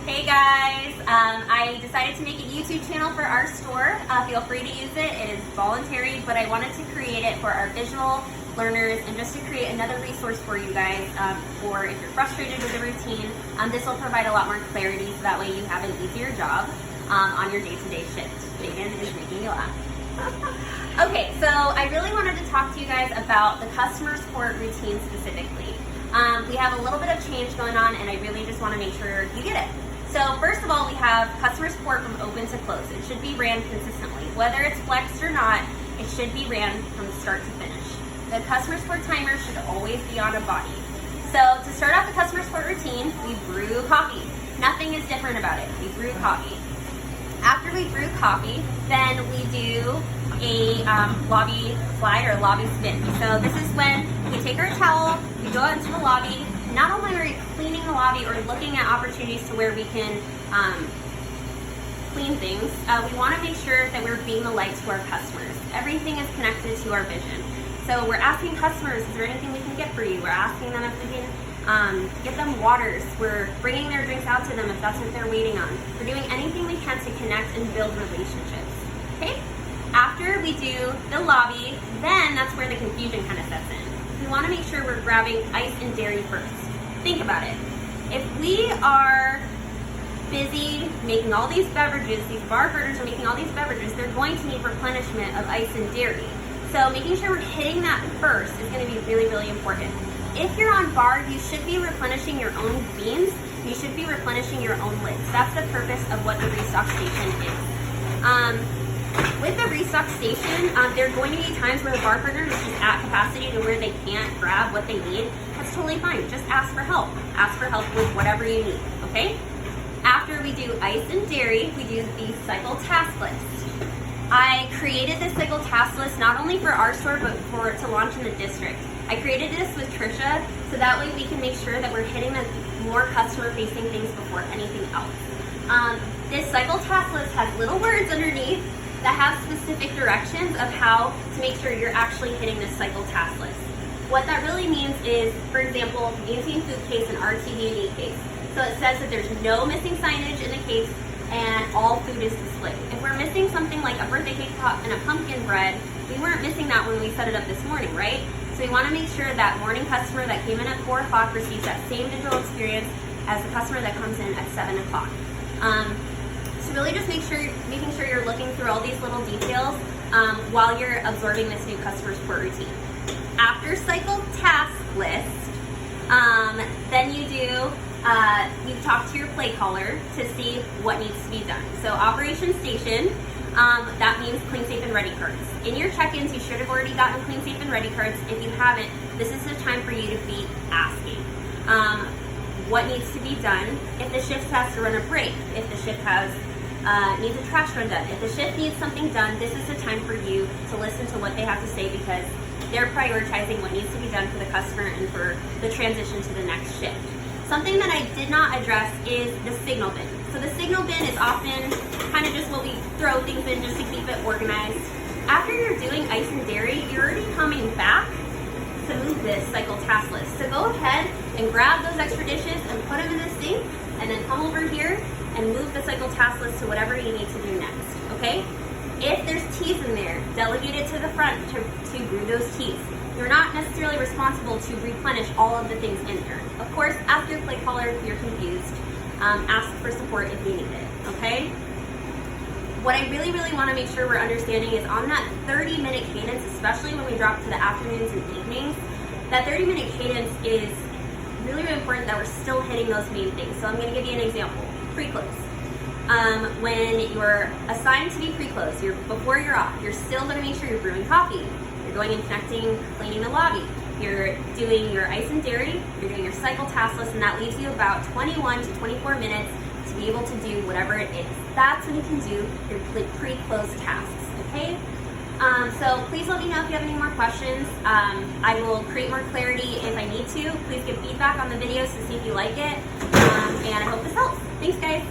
Hey guys, I decided to make a YouTube channel for our store. Feel free to use it. It is voluntary, but I wanted to create it for our visual learners and just to create another resource for you guys for if you're frustrated with the routine. This will provide a lot more clarity so that way you have an easier job on your day-to-day shift. Megan is making you laugh. Okay, so I really wanted to talk to you guys about the customer support routine specifically. We have a little bit of change going on and I really just want to make sure you get it. So first of all, we have customer support from open to close. It should be ran consistently. Whether it's flexed or not, it should be ran from start to finish. The customer support timer should always be on a body. So to start off the customer support routine, we brew coffee. Nothing is different about it. We brew coffee. After we brew coffee, then we do a lobby slide or lobby spin. So this is when we take our towel, we go out into the lobby. Not only are we cleaning the lobby or looking at opportunities to where we can clean things, we want to make sure that we're being the light to our customers. Everything is connected to our vision. So we're asking customers, is there anything we can get for you? We're asking them if we can get them waters. We're bringing their drinks out to them if that's what they're waiting on. We're doing anything we can to connect and build relationships. Okay? After we do the lobby, then that's where the confusion kind of sets in. We want to make sure we're grabbing ice and dairy first. Think about it. If we are busy making all these beverages, these bar herders are making all these beverages, they're going to need replenishment of ice and dairy. So making sure we're hitting that first is going to be really, really important. If you're on bar, you should be replenishing your own beans. You should be replenishing your own lids. That's the purpose of what the restock station is. With the restock station, there are going to be times where the bar partner is just at capacity to where they can't grab what they need. That's totally fine. Just ask for help. Ask for help with whatever you need, okay? After we do ice and dairy, we do the cycle task list. I created this cycle task list not only for our store, but to launch in the district. I created this with Trisha, so that way we can make sure that we're hitting the more customer-facing things before anything else. This cycle task list has little words underneath that have specific directions of how to make sure you're actually hitting this cycle task list. What that really means is, for example, maintain food case and RTD&E case. So it says that there's no missing signage in the case and all food is displayed. If we're missing something like a birthday cake pop and a pumpkin bread, we weren't missing that when we set it up this morning, right? So we want to make sure that morning customer that came in at 4 o'clock receives that same digital experience as the customer that comes in at 7 o'clock. So really just making sure you're looking through all these little details while you're absorbing this new customer support routine. After cycle task list, then you talk to your play caller to see what needs to be done. So operation station, that means clean, safe, and ready cards. In your check-ins, you should have already gotten clean, safe, and ready cards. If you haven't, this is the time for you to be asking. What needs to be done if the shift has to run a break, if the shift needs a trash run done. If the shift needs something done, this is the time for you to listen to what they have to say because they're prioritizing what needs to be done for the customer and for the transition to the next shift. Something that I did not address is the signal bin. So the signal bin is often kind of just what we throw things in just to keep it organized. After you're doing ice and dairy, you're already coming back to move this cycle task list. So go ahead and grab those extra dishes and put them in the sink and then come over here and move the cycle task list to whatever you need to do next, okay? If there's teas in there, delegate it to the front to brew those teas. You're not necessarily responsible to replenish all of the things in there. Of course, ask your play caller if you're confused. Ask for support if you need it, okay? What I really, really want to make sure we're understanding is on that 30-minute cadence, especially when we drop to the afternoons and evenings, that 30-minute cadence is really, really important that we're still hitting those main things. So I'm going to give you an example. Pre-close. When you're assigned to be pre-close, before you're off, you're still going to make sure you're brewing coffee. You're going and connecting, cleaning the lobby. You're doing your ice and dairy. You're doing your cycle task list, and that leaves you about 21 to 24 minutes to be able to do whatever it is. That's when you can do your pre-close tasks, okay? So please let me know if you have any more questions. I will create more clarity if I need to. Please give feedback on the videos to see if you like it. And I hope this helps. Thanks, guys.